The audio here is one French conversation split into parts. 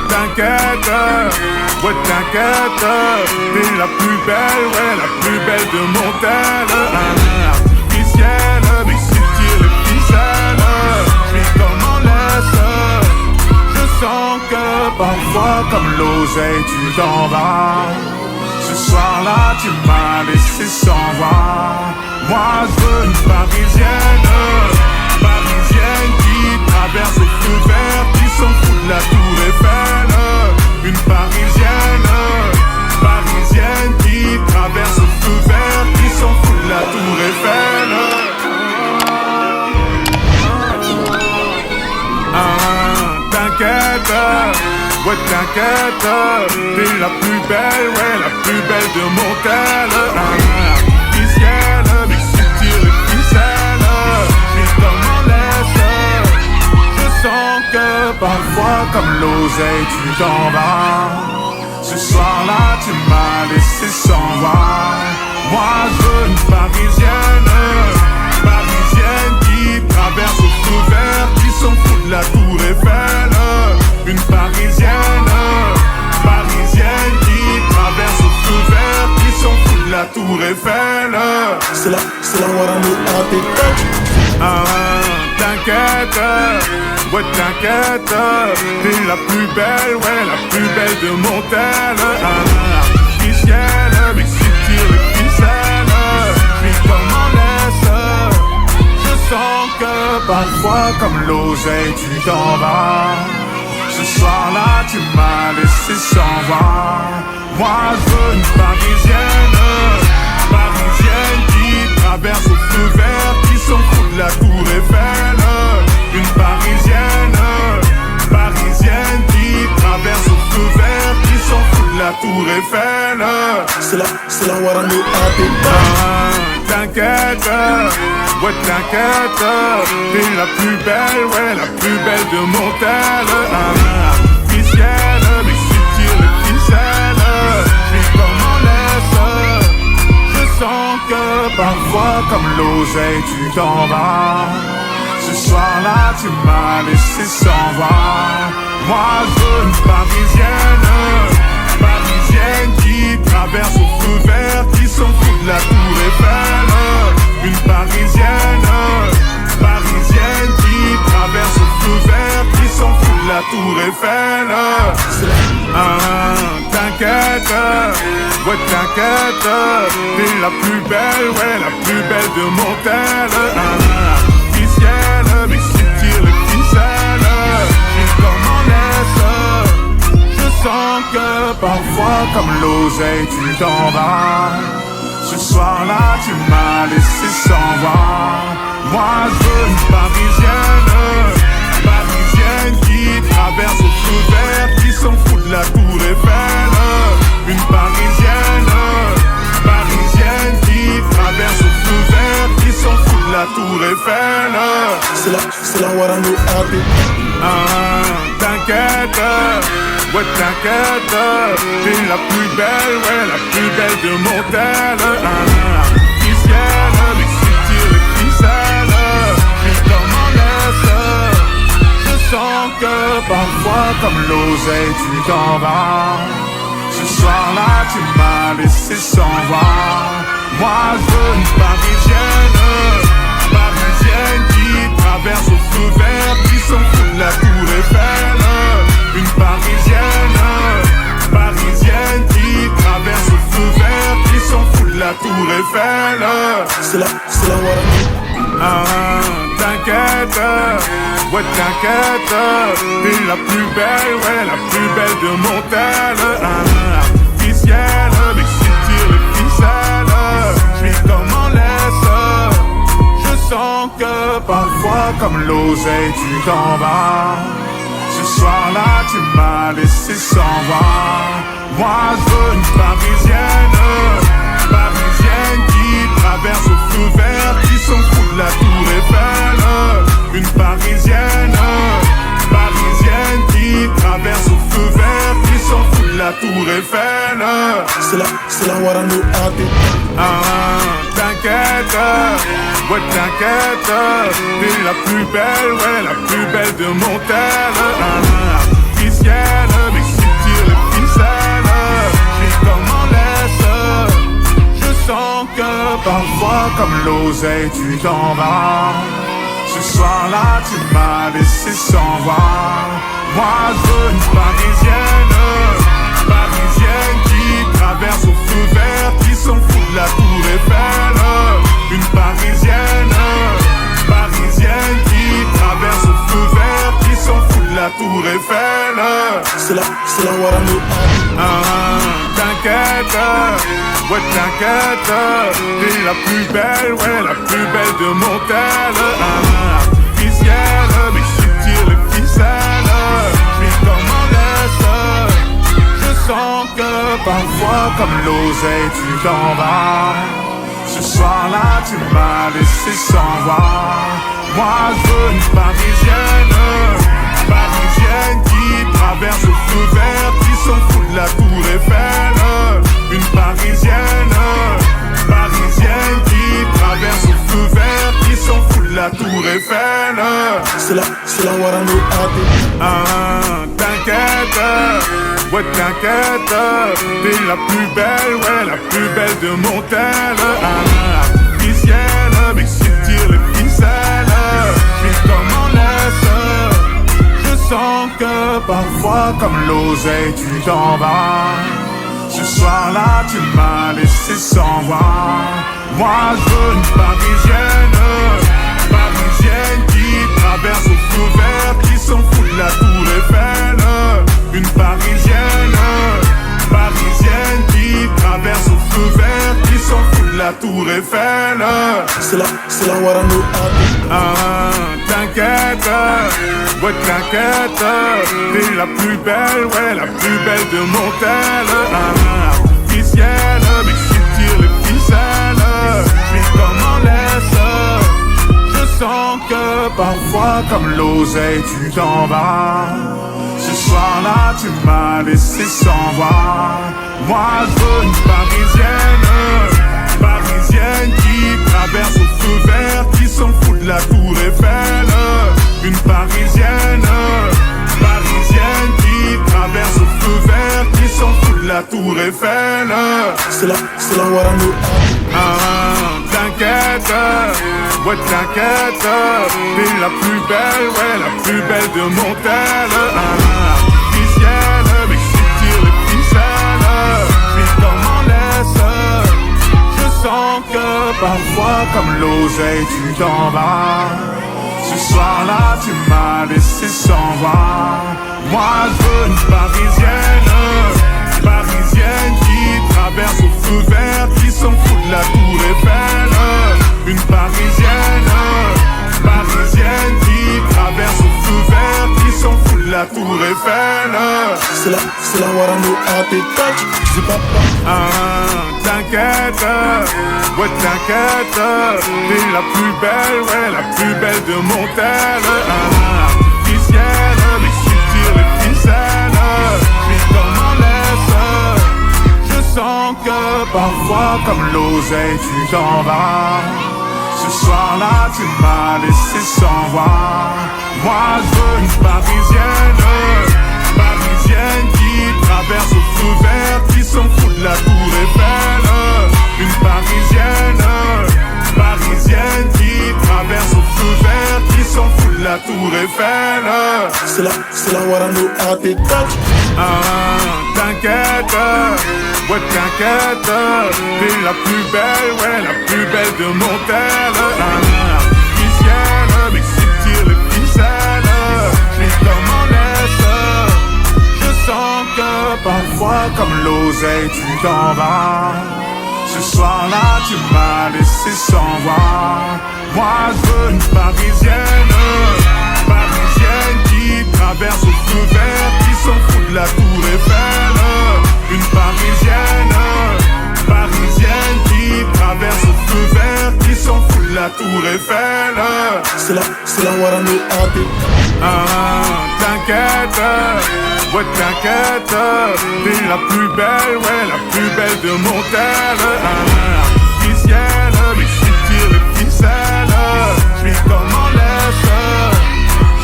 T'inquiète, ouais t'inquiète, t'es la plus belle, ouais la plus belle de mon tel. Artificielle, mais si tire les ficelles, j'vis comme en laisse. Je sens que parfois comme l'oseille tu t'en vas. Ce soir-là tu m'as laissé sans voix. Moi je veux une parisienne, parisienne qui traverse le feu vert, qui s'en fout de la tour Eiffel. Une parisienne, parisienne qui traverse le feu vert, qui s'en fout de la tour Eiffel. T'inquiète, ouais t'inquiète, t'es la plus belle, ouais la plus belle de mon tel. Artificielle, mais si tire les ficelles, j'vis comme en laisse. Je sens que parfois comme l'oseille tu t'en vas. Ce soir-là tu m'as laissé sans voix. Moi je veux une parisienne, parisienne qui traverse le feu vert, qui s'en fout de la tour Eiffel. Une parisienne, parisienne qui traverse le feu vert, qui s'en fout de la tour Eiffel. C'est la what I need, I think touch. T'inquiète, ouais t'inquiète, t'es la plus belle, ouais la plus belle de mon tel. Artificielle, mais si tire les ficelles, j'vis comme en laisse. Je sens que parfois comme l'oseille tu t'en vas. Ce soir-là tu m'as laissé sans voix. Moi je veux une parisienne, parisienne qui traverse le feu vert, qui s'en fout de la tour Eiffel. Une parisienne, parisienne qui traverse le feu vert, qui s'en fout de la tour Eiffel. C'est la what I need, I think touch. T'inquiète, ouais t'inquiète, t'es la plus belle, ouais la plus belle de mon tel. Artificielle, mais si tire les ficelles, j'vis comme en laisse. Je sens que parfois comme l'oseille tu t'en vas. Ce soir-là tu m'as laissé sans voix. Moi je veux une parisienne, parisienne qui traverse le feu vert, qui s'en fout de la tour Eiffel. Une parisienne, parisienne qui traverse le feu vert, qui s'en fout de la tour Eiffel. T'inquiète, ouais t'inquiète, t'es la plus belle, ouais la plus belle de mon tel. Artificielle, mais si tire les ficelles, j'vis comme en laisse. Je sens que parfois comme l'oseille tu t'en vas. Ce soir-là tu m'as laissé sans voix. Moi je veux une parisienne, parisienne qui traverse le feu vert, qui s'en fout de la tour Eiffel. Une parisienne, parisienne qui traverse le feu vert, qui s'en fout de la tour Eiffel. C'est la what I need, I think. T'inquiète, ouais t'inquiète, t'es la plus belle, ouais la plus belle de mon tel. Artificielle, mais si tire les ficelles, j'vis comme en laisse. Je sens que parfois comme l'oseille tu t'en vas. Ce soir-là tu m'as laissé sans voix. Moi je veux une parisienne, parisienne qui traverse le feu vert, qui s'en fout de la tour Eiffel. Une parisienne, parisienne qui traverse le feu vert, qui s'en fout de la tour Eiffel. C'est la what I need. T'inquiète, ouais t'inquiète, t'es la plus belle, ouais la plus belle de mon tel. Artificielle, mais si tire les ficelles, j'vis comme en laisse. Je sens que parfois comme l'oseille tu t'en vas. Ce soir-là tu m'as laissé sans voix. Moi je veux une parisienne, parisienne qui traverse le feu vert, qui s'en fout de la tour Eiffel. Une parisienne, parisienne qui traverse le feu vert, qui s'en fout de la tour Eiffel. C'est la what I need, I think. T'inquiète, ouais t'inquiète, t'es la plus belle, ouais la plus belle de mon tel. parfois comme l'oseille tu t'en vas. Ce soir-là tu m'as laissé sans voix. Moi je veux une parisienne, parisienne qui traverse au feu vert, qui s'en fout de la tour Eiffel. Une parisienne, parisienne qui traverse au feu vert, qui s'en fout de la tour Eiffel. C'est la Warano. T'inquiète, ouais t'inquiète, t'es la plus belle, ouais la plus belle de mon tel. Artificielle, mais si tu tires les ficelles, j'suis comme en laisse. Je sens que parfois comme l'oseille tu t'en vas. Ce soir-là tu m'as laissé sans voix. Moi je veux une parisienne, parisienne qui traverse au feu vert, qui s'en fout de la tour Eiffel. Une parisienne, parisienne qui traverse au feu vert, qui s'en fout de la tour Eiffel. C'est la Warano. T'inquiète, ouais t'inquiète, t'es la plus belle, ouais la plus belle de mon tel. Artificielle, mais si tu tires les ficelles, j'suis comme en laisse. Je sens que parfois comme l'oseille tu t'en vas. Ce soir-là tu m'as laissé sans voix. Moi je veux une parisienne, parisienne qui traverse au feu vert, qui s'en fout de la tour Eiffel. Une parisienne, parisienne qui traverse au feu vert, qui s'en fout de la tour Eiffel. C'est la Warano. T'inquiète, ouais t'inquiète, t'es la plus belle, ouais la plus belle de mon tel. Artificielle, mais si tu tires les ficelles, j'suis comme en laisse. Je sens que parfois comme l'oseille tu t'en vas. Ce soir-là tu m'as laissé sans voix. Moi je veux une parisienne, parisienne qui traverse au feu vert, qui s'en fout de la tour Eiffel. Une parisienne, parisienne qui traverse au feu vert, qui s'en fout de la tour Eiffel. C'est la Warano. T'inquiète, ouais t'inquiète, t'es la plus belle, ouais la plus belle de mon tel. Artificielle, mais si tu tires les ficelles, j'suis comme en laisse. Je sens que parfois comme l'oseille tu t'en vas. Ce soir-là tu m'as laissé sans voix. Moi je veux une parisienne, parisienne qui traverse au feu vert, qui s'en fout de la tour Eiffel. Une parisienne, parisienne qui traverse au feu vert, qui s'en fout de la tour Eiffel. C'est la Warano. C'est pas. T'inquiète, ouais t'inquiète, t'es la plus belle, ouais la plus belle de mon tel. Artificielle, mais si tu tires les ficelles, j'suis comme en laisse. Je sens que parfois comme l'oseille tu t'en vas. Ce soir-là tu m'as laissé sans voix. Moi je veux une parisienne, parisienne qui traverse au feu vert, qui s'en fout de la tour Eiffel. Une parisienne, parisienne qui traverse au feu vert, qui s'en fout de la tour Eiffel. C'est la Warano. T'inquiète, ouais t'inquiète, t'es la plus belle, ouais la plus belle de mon tel. Artificielle, mais si tu tires les ficelles, j'suis comme en laisse. Je sens que parfois comme l'oseille tu t'en vas. Ce soir-là tu m'as laissé sans voix. Moi je veux une parisienne, parisienne qui traverse au feu vert, qui s'en fout de la tour Eiffel. Une parisienne, parisienne qui traverse au feu vert, qui s'en fout de la tour Eiffel. C'est la Warano. T'inquiète, ouais t'inquiète, t'es la plus belle, ouais la plus belle de mon tel. Artificielle, mais si tu tires les ficelles, j'suis comme en laisse.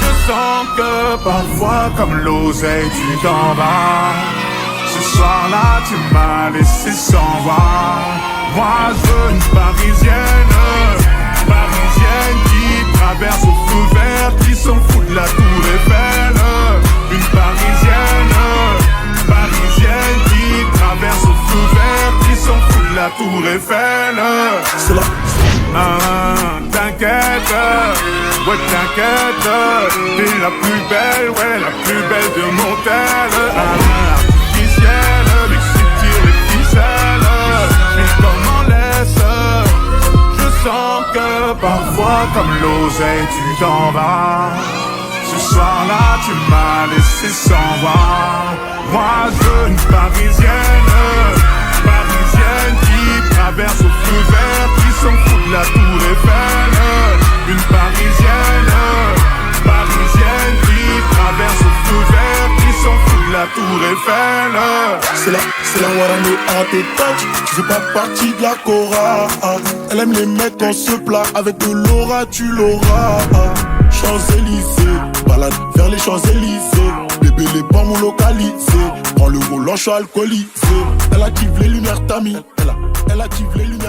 Je sens que parfois comme l'oseille tu t'en vas. Ce soir-là tu m'as laissé sans voix. Moi je veux une parisienne, parisienne qui traverse au feu vert, qui s'en fout de la tour Eiffel. Une parisienne, parisienne qui traverse au feu vert, qui s'en fout de la tour Eiffel. C'est là. T'inquiète, ouais t'inquiète, t'es la plus belle, ouais la plus belle de mon tel. Artificielle, mais si tire les ficelles, j'suis comme en laisse. Je sens que parfois comme l'oseille tu t'en vas. Ce soir-là tu m'as laissé sans voix. Moi je veux une parisienne, parisienne qui traverse au feu vert, qui s'en fout de la tour Eiffel. Une parisienne, parisienne qui traverse au feu vert, qui s'en fout de la tour Eiffel. C'est la Warano à tes touch. Je fais pas partie de la Cora. Elle aime les mecs en se plat. Avec de l'aura tu l'auras. Champs-Élysées, balade vers les Champs-Élysées. Bébé les bambous localisés. Prends le volant, je suis alcoolisé. Elle active les lumières Tami. Elle active les lumières.